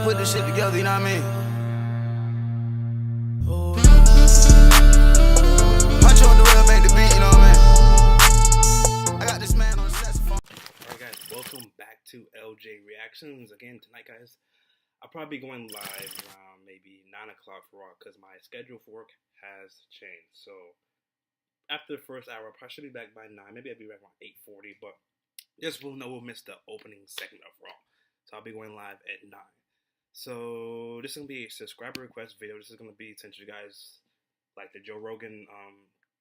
put this shit together, you know what I mean? Punch on the real, make the beat, you know what I mean? I got this man on the saxophone. Alright guys, welcome back to LJ Reactions. Again, tonight guys, I'll probably be going live around maybe 9 o'clock for Raw because my schedule for work has changed. So after the first hour, I probably should be back by 9. Maybe I'll be back around 8:40, but just we'll know we'll miss the opening segment of Raw. So I'll be going live at 9. So this is going to be a subscriber request video. This is going to be, since you guys like the Joe Rogan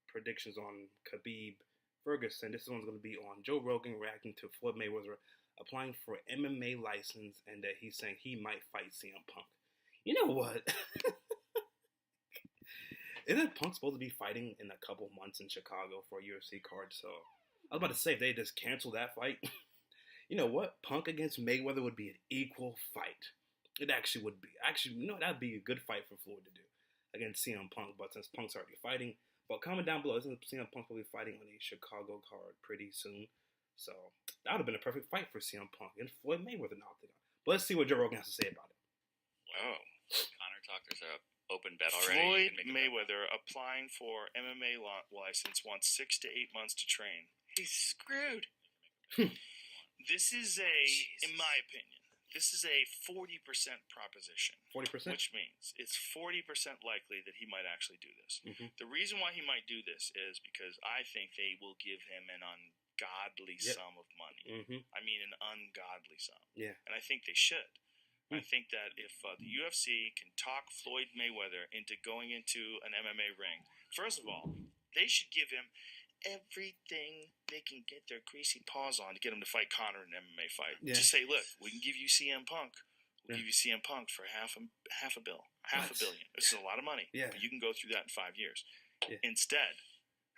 predictions on Khabib Ferguson, this one's going to be on Joe Rogan reacting to Floyd Mayweather applying for an MMA license and that he's saying he might fight CM Punk. You know what? Isn't Punk supposed to be fighting in a couple months in Chicago for a UFC card? So I was about to say, if they just cancel that fight, you know what? Punk against Mayweather would be an equal fight. It actually would be. Actually, you know, that'd be a good fight for Floyd to do against CM Punk. But since Punk's already fighting, but comment down below, isn't CM Punk will be fighting on a Chicago card pretty soon? So that would have been a perfect fight for CM Punk and Floyd Mayweather in the octagon. But let's see what Joe Rogan has to say about it. Wow. Connor talk, there's a open bet already. Floyd Mayweather applying for MMA license wants 6 to 8 months to train. He's screwed. This is in my opinion, this is a 40% proposition. 40%? Which means it's 40% likely that he might actually do this. Mm-hmm. The reason why he might do this is because I think they will give him an ungodly sum of money. Mm-hmm. I mean, an ungodly sum. Yeah. And I think they should. I think that if the UFC can talk Floyd Mayweather into going into an MMA ring, first of all, they should give him everything they can get their greasy paws on to get him to fight Conor in an MMA fight. Yeah. Just say, look, we can give you CM Punk. We'll give you CM Punk for half a billion. This is a lot of money. Yeah. But you can go through that in 5 years. Yeah. Instead,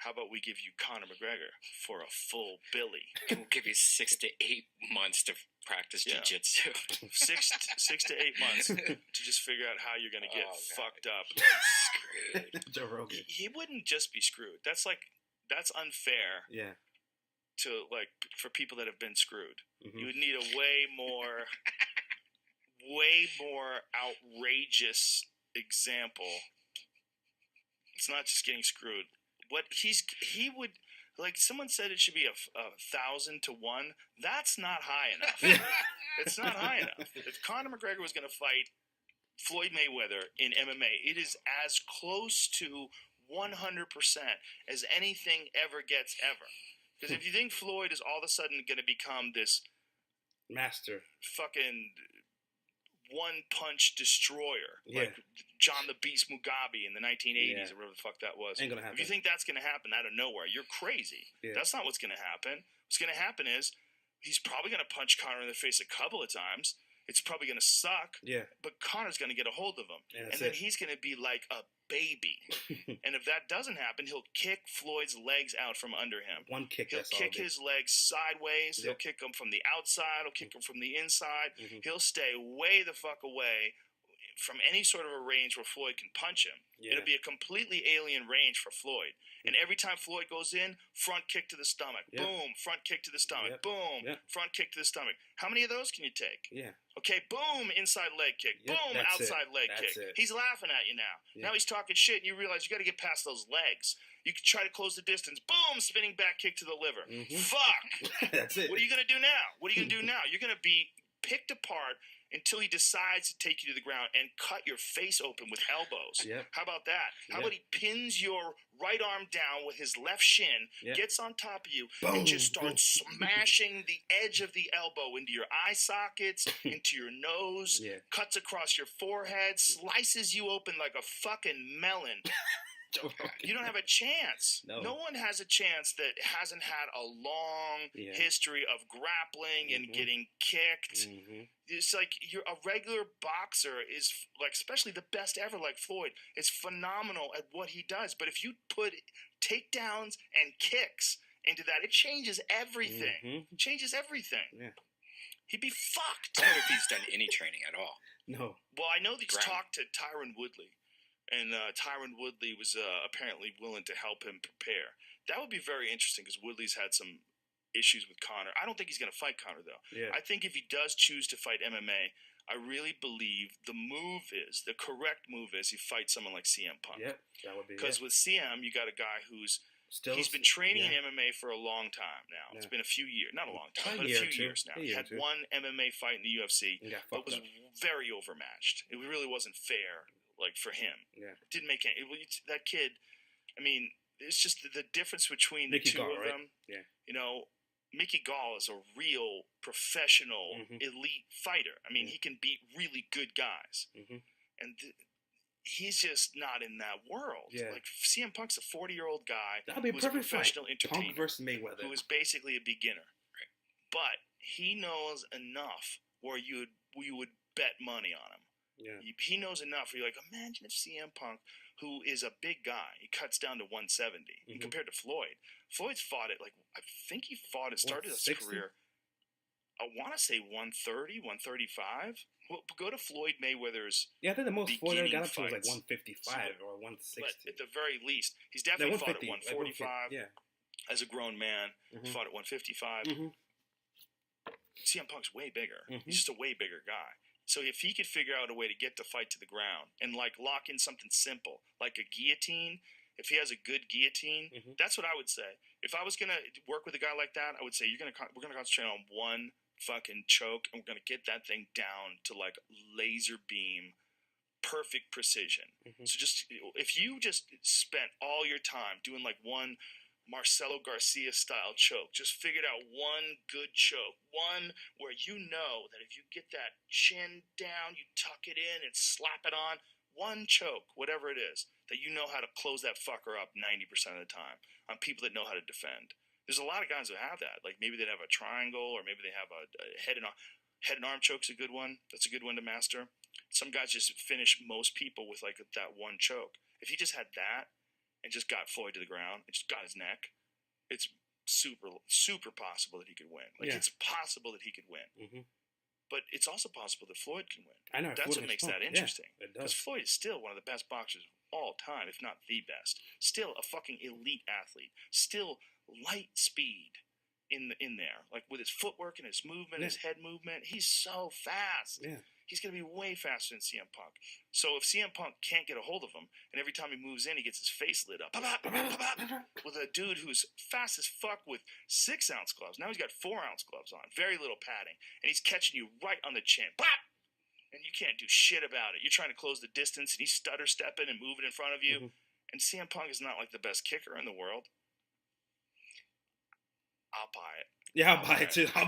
how about we give you Conor McGregor for a full billy? And we'll give you 6 to 8 months to practice jiu-jitsu. 6 to 8 months to just figure out how you're going to get fucked up. Screwed. Joe Rogan. He wouldn't just be screwed. That's unfair. Yeah. For people that have been screwed. Mm-hmm. You would need a way more outrageous example. It's not just getting screwed. He would, like someone said, it should be 1,000 to 1. That's not high enough. It's not high enough. If Conor McGregor was going to fight Floyd Mayweather in MMA, it is as close to 100% as anything ever gets ever. Because if you think Floyd is all of a sudden going to become this master fucking one-punch destroyer, like John the Beast Mugabe in the 1980s or whatever the fuck that was. Ain't gonna happen. If you think that's going to happen out of nowhere, you're crazy. Yeah. That's not what's going to happen. What's going to happen is he's probably going to punch Conor in the face a couple of times. It's probably going to suck. Yeah. But Conor's going to get a hold of him. And then he's going to be like a baby. And if that doesn't happen, he'll kick Floyd's legs out from under him. One kick. He'll kick his legs sideways. Yep. He'll kick them from the outside. He'll kick them from the inside. Mm-hmm. He'll stay way the fuck away from any sort of a range where Floyd can punch him. Yeah. It'll be a completely alien range for Floyd. And every time Floyd goes in, front kick to the stomach. Yep. Boom, front kick to the stomach. Yep. Boom, front kick to the stomach. How many of those can you take? Yeah. Okay, boom, inside leg kick. Yep. Boom, outside leg kick. He's laughing at you now. Yep. Now he's talking shit, and you realize you got to get past those legs. You can try to close the distance. Boom, spinning back kick to the liver. Mm-hmm. Fuck. That's it. What are you going to do now? What are you going to do now? You're going to be picked apart until he decides to take you to the ground and cut your face open with elbows. Yep. How about that? How about he pins your right arm down with his left shin, gets on top of you, and just starts smashing the edge of the elbow into your eye sockets, into your nose, cuts across your forehead, slices you open like a fucking melon. You don't have a chance. No one has a chance that hasn't had a long history of grappling and getting kicked. It's like a regular boxer is like, especially the best ever like Floyd, is phenomenal at what he does. But if you put takedowns and kicks into that, it changes everything. It changes everything. Yeah. He'd be fucked. I don't know if he's done any training at all. No. Well, I know that he's talked to Tyron Woodley. And Tyron Woodley was apparently willing to help him prepare. That would be very interesting because Woodley's had some issues with Conor. I don't think he's going to fight Conor, though. Yeah. I think if he does choose to fight MMA, I really believe the correct move is you fight someone like CM Punk. Yep, that would be. Because with CM, you got a guy he's been training in MMA for a long time now. It's been a few years, not a long time, but a few years now. He had one MMA fight in the UFC, but was very overmatched. It really wasn't fair, like, for him. Yeah. It didn't make any. That kid, I mean, it's just the difference between the two of them. Yeah. You know, Mickey Gall is a real professional, elite fighter. I mean, he can beat really good guys. And he's just not in that world. Yeah. Like, CM Punk's a 40-year-old guy who's a professional entertainer. Punk versus Mayweather. Who is basically a beginner. Right. But he knows enough where you would bet money on him. Yeah. He knows enough where you're like, imagine if CM Punk, who is a big guy, he cuts down to 170. And compared to Floyd's fought it, like, I think he started his career, I want to say 130, 135. Well, go to Floyd Mayweather's. Yeah, I think the most Floyd ever got up to was like 155 or 160. But at the very least, he's definitely fought at 145. Yeah. As a grown man, fought at 155. CM Punk's way bigger. He's just a way bigger guy. So if he could figure out a way to get the fight to the ground and, like, lock in something simple, like a guillotine, if he has a good guillotine, that's what I would say. If I was going to work with a guy like that, I would say we're going to concentrate on one fucking choke, and we're going to get that thing down to, like, laser beam, perfect precision. So if you just spent all your time doing, like, one Marcelo Garcia style choke, just figured out one good choke, one where you know that if you get that chin down, you tuck it in and slap it on, one choke, whatever it is, that you know how to close that fucker up 90% of the time on people that know how to defend. There's a lot of guys who have that. Like, maybe they have a triangle, or maybe they have a head and arm choke's a good one. That's a good one to master. Some guys just finish most people with, like, that one choke. If he just had that and just got Floyd to the ground and just got his neck, it's super, super possible that he could win. Like, it's possible that he could win. But it's also possible that Floyd can win. I know. That's what makes that interesting. Because Floyd is still one of the best boxers of all time, if not the best. Still a fucking elite athlete. Still light speed in there. Like, with his footwork and his movement, his head movement. He's so fast. Yeah. He's going to be way faster than CM Punk. So if CM Punk can't get a hold of him, and every time he moves in, he gets his face lit up with a dude who's fast as fuck with 6-ounce gloves. Now he's got 4-ounce gloves on, very little padding, and he's catching you right on the chin. And you can't do shit about it. You're trying to close the distance, and he's stutter stepping and moving in front of you. And CM Punk is not like the best kicker in the world. I'll buy it. Yeah, I'll buy it too. But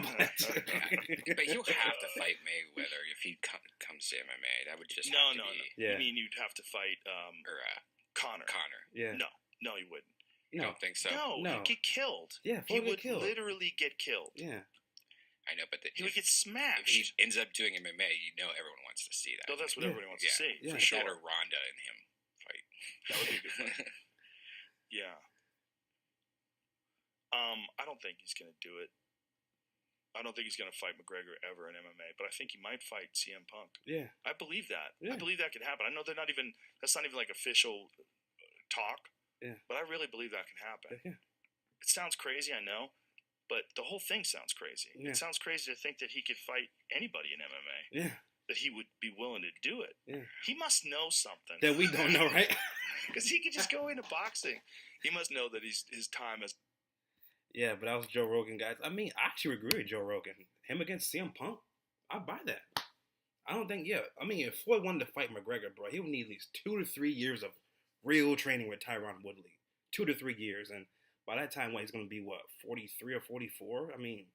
you have to fight Mayweather if he comes to MMA. That would just have to be... Yeah. You mean you'd have to fight Conor? Yeah. No, you wouldn't. You don't think so? No, he'd get killed. Yeah, he would literally get killed. Yeah. I know, but he would get smashed. If he ends up doing MMA, you know everyone wants to see that. No, that's what everybody wants to see, for sure. That or Ronda and him fight. That would be a good fight. Yeah. I don't think he's going to do it. I don't think he's going to fight McGregor ever in MMA, but I think he might fight CM Punk. Yeah. I believe that. Yeah. I believe that could happen. I know that's not even like official talk. Yeah. But I really believe that can happen. Yeah. It sounds crazy, I know, but the whole thing sounds crazy. Yeah. It sounds crazy to think that he could fight anybody in MMA. Yeah. That he would be willing to do it. Yeah. He must know something. That we don't know, right? Because he could just go into boxing. He must know that his time has... Yeah, but that was Joe Rogan, guys. I mean, I actually agree with Joe Rogan. Him against CM Punk, I'd buy that. I don't think, I mean, if Floyd wanted to fight McGregor, bro, he would need at least 2 to 3 years of real training with Tyron Woodley. 2 to 3 years. And by that time, he's going to be, 43 or 44? I mean,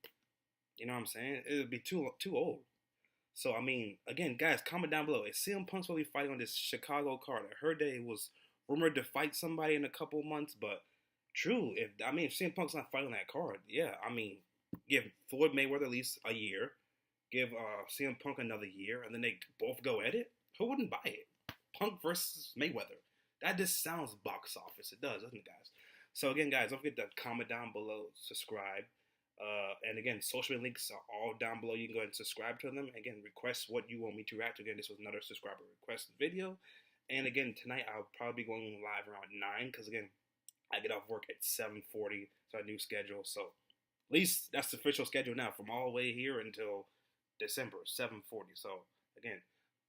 you know what I'm saying? It would be too old. So, I mean, again, guys, comment down below. Is CM Punk's really fighting on this Chicago card? I heard that he was rumored to fight somebody in a couple months, but... True. If CM Punk's not fighting that card, I mean, give Floyd Mayweather at least a year, give CM Punk another year, and then they both go at it. Who wouldn't buy it? Punk versus Mayweather. That just sounds box office. It does, doesn't it, guys? So again, guys, don't forget to comment down below, subscribe, and again, social media links are all down below. You can go ahead and subscribe to them. Again, request what you want me to react to. Again, this was another subscriber request video, and again, tonight I'll probably be going live around 9 because again. I get off work at 7:40, so a new schedule. So at least that's the official schedule now from all the way here until December, 7:40. So Again,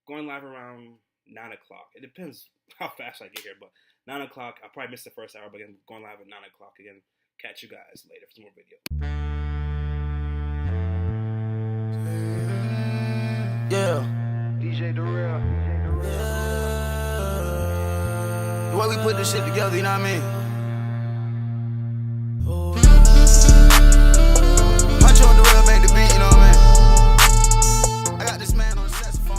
going live around 9 o'clock. It depends how fast I get here, but 9 o'clock. I'll probably miss the first hour, but again, going live at 9 o'clock. Again, catch you guys later for some more video. Yeah. DJ Darrell. The way we put this shit together, you know what I mean?